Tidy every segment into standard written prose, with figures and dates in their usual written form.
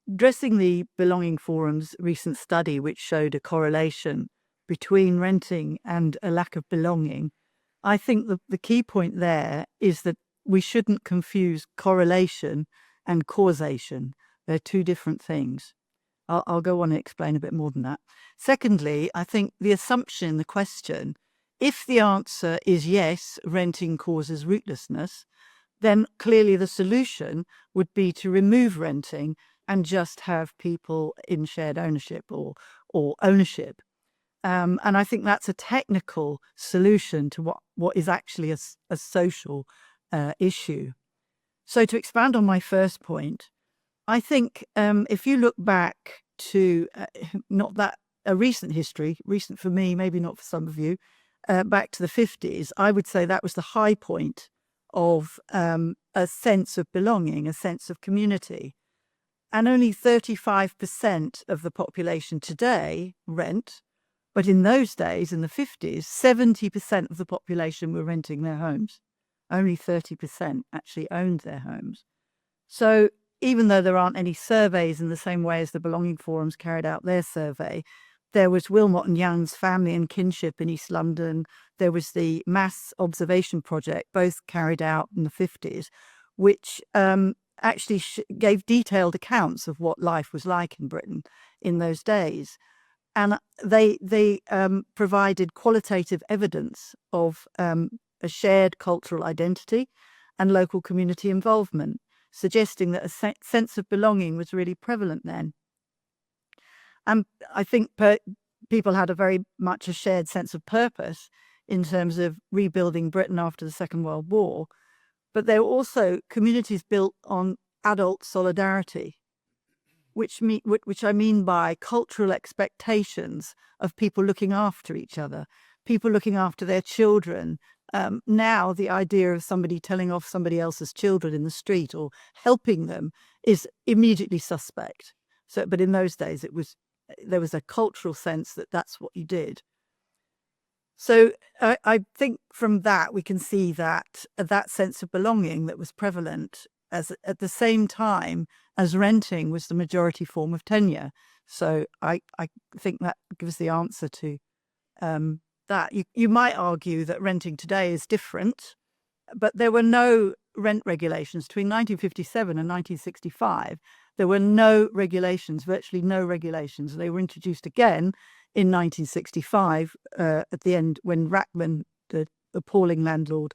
addressing the Belonging Forum's recent study, which showed a correlation between renting and a lack of belonging, I think the key point there is that we shouldn't confuse correlation and causation. They're two different things. I'll go on and explain a bit more than that. Secondly, I think the assumption in the question, if the answer is yes, renting causes rootlessness, then clearly the solution would be to remove renting and just have people in shared ownership or ownership. And I think that's a technical solution to what is actually a social issue. So to expand on my first point, I think if you look back to not that a recent history, recent for me, maybe not for some of you, back to the 50s, I would say that was the high point of a sense of belonging, a sense of community. And only 35% of the population today rent. But in those days, in the 50s, 70% of the population were renting their homes. Only 30% actually owned their homes. So even though there aren't any surveys in the same way as the Belonging Forums carried out their survey, there was Wilmot and Young's Family and Kinship in East London. There was the Mass Observation Project, both carried out in the 50s, which actually gave detailed accounts of what life was like in Britain in those days. And they provided qualitative evidence of a shared cultural identity and local community involvement, suggesting that a sense of belonging was really prevalent then. And I think people had a very much a shared sense of purpose in terms of rebuilding Britain after the Second World War. But there were also communities built on adult solidarity, which I mean by cultural expectations of people looking after each other, people looking after their children. Now the idea of somebody telling off somebody else's children in the street or helping them is immediately suspect. So, but in those days, there was a cultural sense that that's what you did. So I think from that we can see that sense of belonging that was prevalent as at the same time as renting was the majority form of tenure. So I think that gives the answer to that. You might argue that renting today is different, but there were no rent regulations between 1957 and 1965. There were no regulations, virtually no regulations. They were introduced again in 1965 at the end when Rackman, the appalling landlord,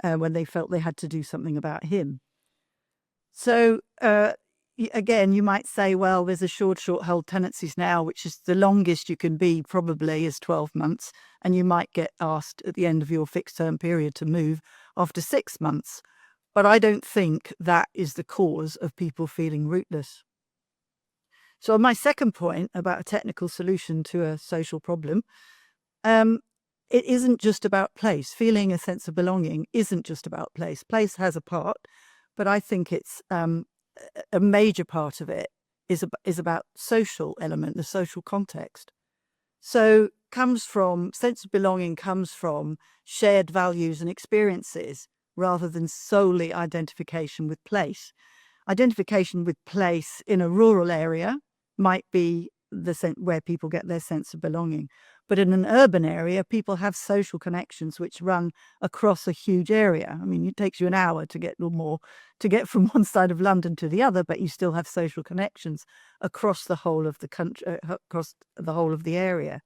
when they felt they had to do something about him. So again, you might say, well, there's a short hold tenancies now, which is the longest you can be probably is 12 months. And you might get asked at the end of your fixed term period to move after 6 months. But I don't think that is the cause of people feeling rootless. So on my second point about a technical solution to a social problem, it isn't just about place. Feeling a sense of belonging isn't just about place. Place has a part, but I think it's a major part of it is about social element, the social context. So sense of belonging comes from shared values and experiences rather than solely identification with place. Identification with place in a rural area might be where people get their sense of belonging. But in an urban area, people have social connections which run across a huge area. I mean, it takes you an hour to get from one side of London to the other, but you still have social connections across the whole of the country, across the whole of the area.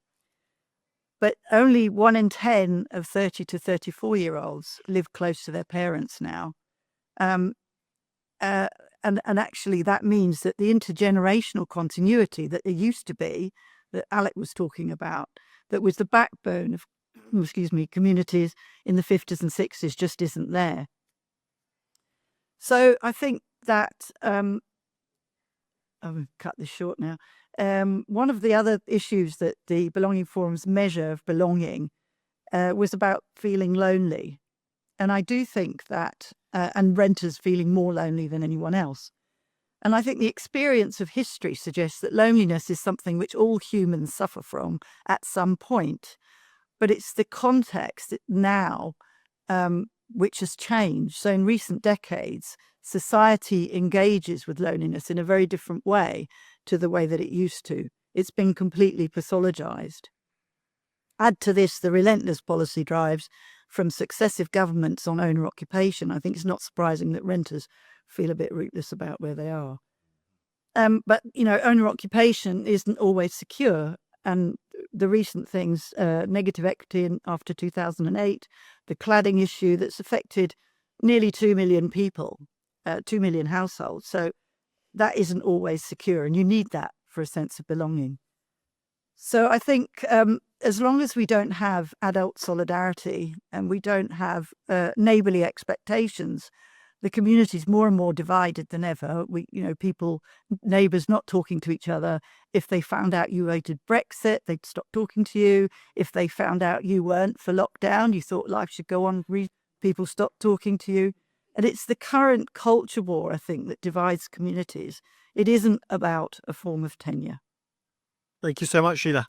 But only 1 in 10 of 30 to 34-year-olds live close to their parents now. And actually that means that the intergenerational continuity that there used to be, that Alec was talking about, that was the backbone of, communities in the 50s and 60s just isn't there. So I think that, I'm going to cut this short now. One of the other issues that the Belonging Forum's measure of belonging was about feeling lonely. And I do think that, and renters feeling more lonely than anyone else. And I think the experience of history suggests that loneliness is something which all humans suffer from at some point. But it's the context now which has changed. So in recent decades, society engages with loneliness in a very different way to the way that it used to. It's been completely pathologized. Add to this the relentless policy drives from successive governments on owner occupation. I think it's not surprising that renters feel a bit rootless about where they are. But, owner occupation isn't always secure. And the recent things, negative equity after 2008, the cladding issue that's affected nearly 2 million people, 2 million households. So that isn't always secure, and you need that for a sense of belonging. So I think as long as we don't have adult solidarity and we don't have neighbourly expectations, the community is more and more divided than ever. Neighbours not talking to each other. If they found out you voted Brexit, they'd stop talking to you. If they found out you weren't for lockdown, you thought life should go on, people stopped talking to you. And it's the current culture war, I think, that divides communities. It isn't about a form of tenure. Thank you so much, Sheila.